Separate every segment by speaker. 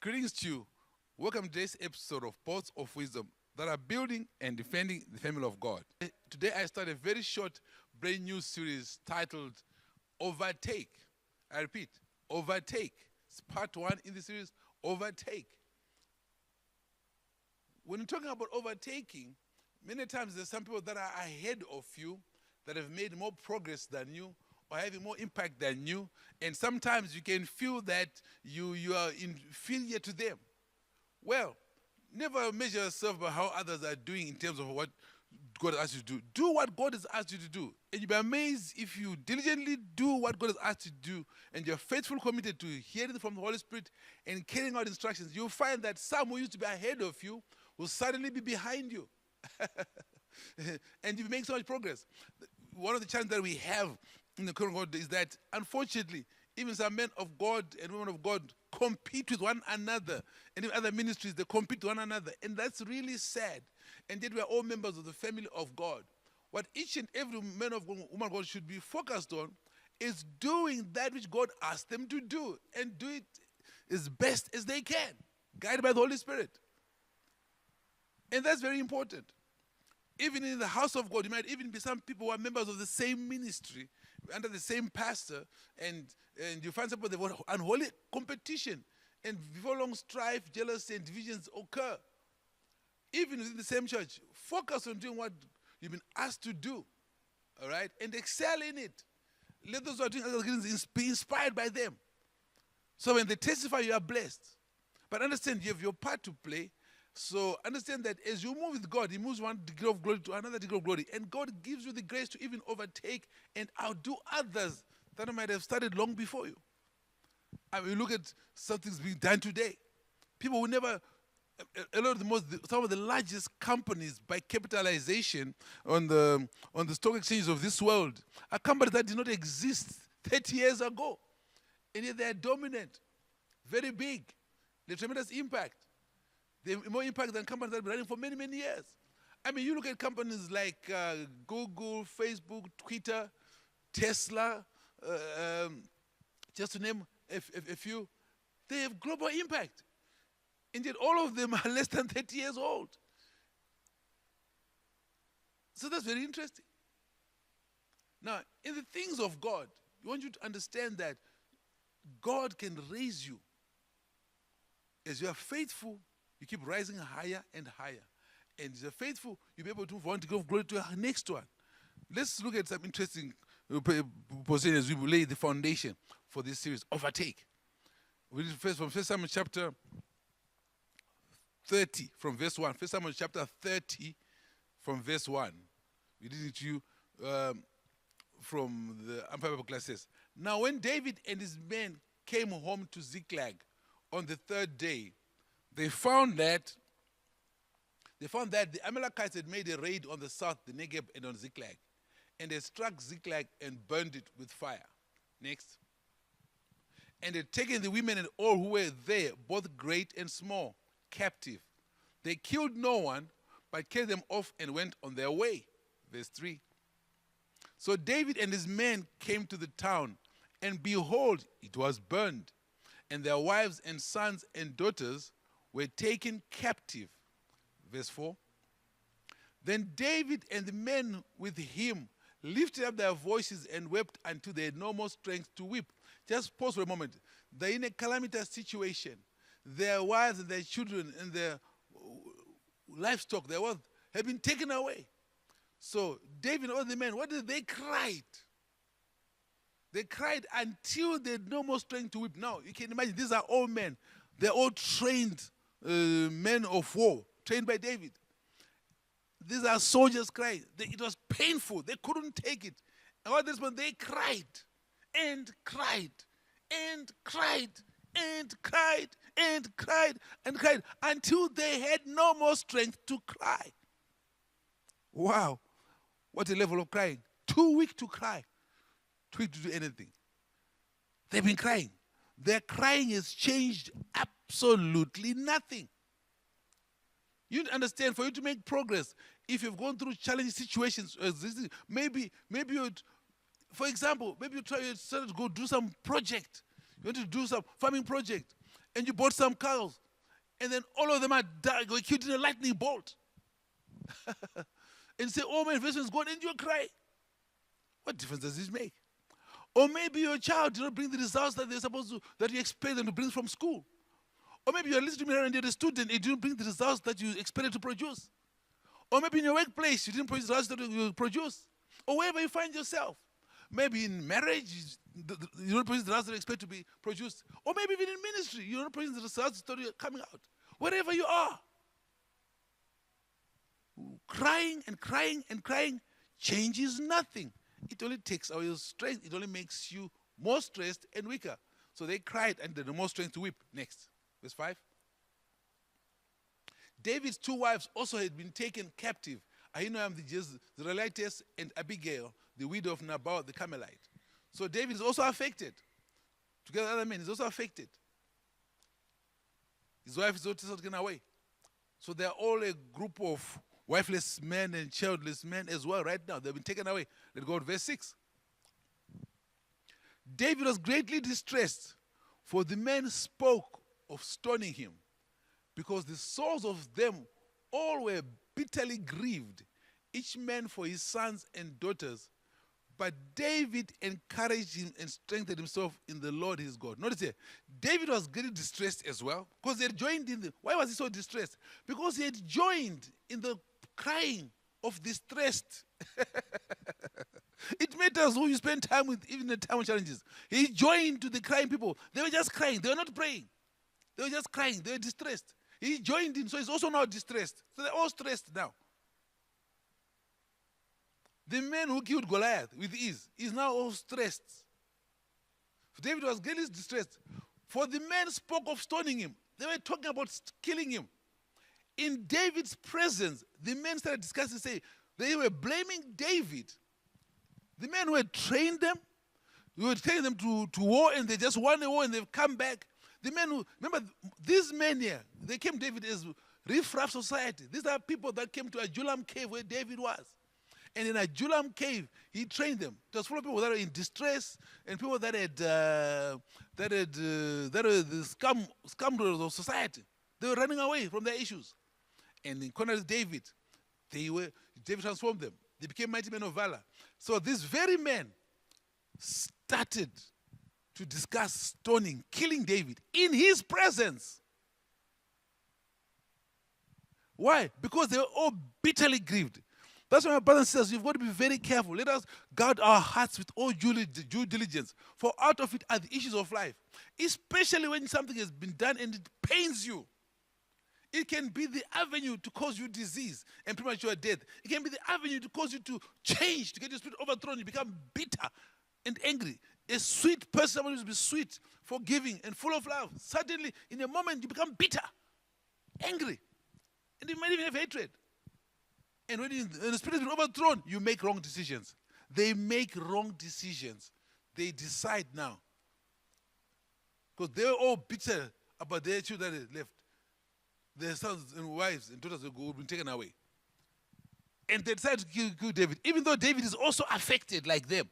Speaker 1: Greetings to you. Welcome to today's episode of Pots of Wisdom that are building and defending the family of God. Today I start a very short, brand new series titled Overtake. I repeat, Overtake. It's part one in the series, Overtake. When you're talking about overtaking, many times there's some people that are ahead of you that have made more progress than you or having more impact than you, and sometimes you can feel that you are inferior to them. Well, never measure yourself by how others are doing in terms of what God has asked you to do. Do what God has asked you to do. And you'll be amazed if you diligently do what God has asked you to do and you're faithful, committed to hearing from the Holy Spirit and carrying out instructions. You'll find that some who used to be ahead of you will suddenly be behind you. And you make so much progress. One of the challenges that we have in the current world is that, unfortunately, even some men of God and women of God compete with one another. And in other ministries, they compete with one another. And that's really sad. And yet we are all members of the family of God. What each and every man of God, woman of God should be focused on is doing that which God asked them to do. And do it as best as they can, guided by the Holy Spirit. And that's very important. Even in the house of God, you might even be some people who are members of the same ministry, under the same pastor, and you find some people that unholy competition. And before long, strife, jealousy, and divisions occur. Even within the same church, focus on doing what you've been asked to do, all right, and excel in it. Let those who are doing other things be inspired by them. So when they testify, you are blessed. But understand, you have your part to play. So understand that as you move with God, He moves one degree of glory to another degree of glory. And God gives you the grace to even overtake and outdo others that might have started long before you. I mean, look at some things being done today. People will never, some of the largest companies by capitalization on the stock exchanges of this world are companies that did not exist 30 years ago. And yet they are dominant, very big, they have tremendous impact. They have more impact than companies that have been running for many, many years. I mean, you look at companies like Google, Facebook, Twitter, Tesla, just to name a few, they have global impact. And yet all of them are less than 30 years old. So that's very interesting. Now, in the things of God, we want you to understand that God can raise you. As you are faithful, you keep rising higher and higher. And as you're faithful, you'll be able to move on to give glory to the next one. Let's look at some interesting positions as we lay the foundation for this series, Overtake. We read first from 1 Samuel chapter 30, from verse 1. 1 Samuel chapter 30, from verse 1. We read it to you from the Amplified Bible classes. Now when David and his men came home to Ziklag on the third day, they found that the Amalekites had made a raid on the south, the Negev, and on Ziklag. And they struck Ziklag and burned it with fire. Next. And they had taken the women and all who were there, both great and small, captive. They killed no one, but carried them off and went on their way. Verse 3. So David and his men came to the town, and behold, it was burned, and their wives and sons and daughters were taken captive. Verse 4. Then David and the men with him lifted up their voices and wept until they had no more strength to weep. Just pause for a moment. They're in a calamitous situation. Their wives and their children and their livestock, their wealth, have been taken away. So David and all the men, what did they cried? They cried until they had no more strength to weep. Now, you can imagine, these are all men. They're all trained men of war, trained by David. These are soldiers crying. It was painful. They couldn't take it. And all this one, they cried and cried and cried and cried and cried and cried until they had no more strength to cry. Wow. What a level of crying. Too weak to cry. Too weak to do anything. They've been crying. Their crying has changed absolutely nothing. You understand, for you to make progress, if you've gone through challenging situations, maybe you'd, for example, maybe you started to go do some project. You want to do some farming project. and you bought some cows, and then all of them are were killed in a lightning bolt. And say, oh, my investment is gone, and you cry. What difference does this make? Or maybe your child did not bring the results that they're supposed to, that you expect them to bring from school. Or maybe you're listening to me and you're a student, and you didn't bring the results that you expected to produce. Or maybe in your workplace, you didn't produce the results that you produce. Or wherever you find yourself. Maybe in marriage, you don't produce the results that you expect to be produced. Or maybe even in ministry, you don't produce the results that are coming out. Wherever you are. Crying and crying and crying changes nothing. It only takes away your strength. It only makes you more stressed and weaker. So they cried and they had more strength to weep. Next, verse 5. David's 2 wives also had been taken captive. Ahinoam the Jezreelitess and Abigail, the widow of Nabal the Carmelite. So David is also affected. Together with other men, he's also affected. His wife is also taken away. So they're all a group of wifeless men and childless men as well right now. They've been taken away. Let's go to verse 6. David was greatly distressed, for the men spoke of stoning him, because the souls of them all were bitterly grieved, each man for his sons and daughters. But David encouraged him and strengthened himself in the Lord his God. Notice here, David was getting distressed as well, because he had joined in the... Why was he so distressed? Because he had joined in the crying of distressed. It matters who you spend time with, even in the time of challenges. He joined to the crying people. They were just crying. They were not praying. They were just crying. They were distressed. He joined in, so he's also now distressed. So they're all stressed now. The man who killed Goliath with ease is now all stressed. David was greatly distressed. For the men spoke of stoning him. They were talking about killing him. In David's presence, the men started discussing, say, they were blaming David. The men who had trained them, who had taken them to war, and they just won the war and they've come back. The men who, remember, these men here, they came to David as riff-raff society. These are people that came to Adullam cave where David was. And in Adullam cave, he trained them. It was full of people that were in distress and people that were the scoundrels of society. They were running away from their issues. And in contrast to David, David transformed them. They became mighty men of valor. So these very men started to discuss stoning, killing David in his presence. Why? Because they were all bitterly grieved. That's why my brother says you've got to be very careful. Let us guard our hearts with all due diligence, for out of it are the issues of life. Especially when something has been done and it pains you. It can be the avenue to cause you disease and premature death. It can be the avenue to cause you to change, to get your spirit overthrown. You become bitter and angry. A sweet person, someone who will be sweet, forgiving, and full of love. Suddenly, in a moment, you become bitter, angry, and you might even have hatred. And when the spirit has been overthrown, you make wrong decisions. They make wrong decisions. They decide now. Because they're all bitter about their children that left. Their sons and wives and daughters will be taken away. And they decide to kill David, even though David is also affected like them.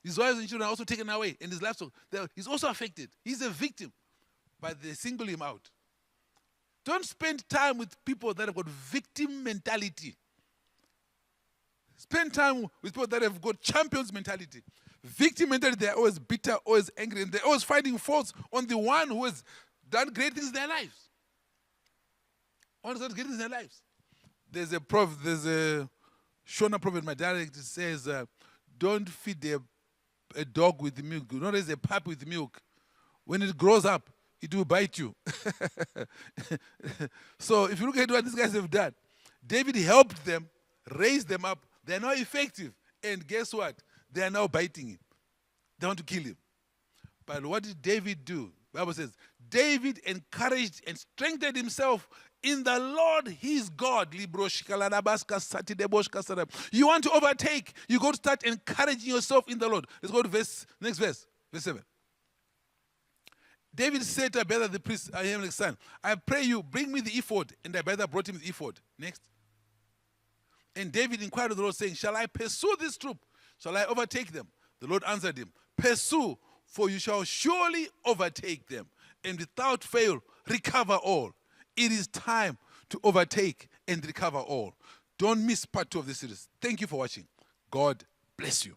Speaker 1: His wives and children are also taken away, and his livestock, he's also affected. He's a victim, but they single him out. Don't spend time with people that have got victim mentality. Spend time with people that have got champions mentality. Victim mentality, they're always bitter, always angry, and they're always finding faults on the one who has done great things in their lives. One has done great things in their lives. There's a Shona proverb in my dialect. It says, don't feed a dog with milk, not as a puppy with milk. When it grows up, it will bite you. So if you look at what these guys have done, David helped them, raised them up. They're now effective. And guess what? They are now biting him. They want to kill him. But what did David do? The Bible says, David encouraged and strengthened himself in the Lord his God. You want to overtake, you got to start encouraging yourself in the Lord. Let's go to next verse 7. David said to Abiathar the priest, Ahimelech's son, I pray you, bring me the ephod. And Abiathar brought him the ephod. Next. And David inquired of the Lord, saying, shall I pursue this troop? Shall I overtake them? The Lord answered him, pursue, For you shall surely overtake them, and without fail recover all. It is time to overtake and recover all. Don't miss part 2 of this series. Thank you for watching. God bless you.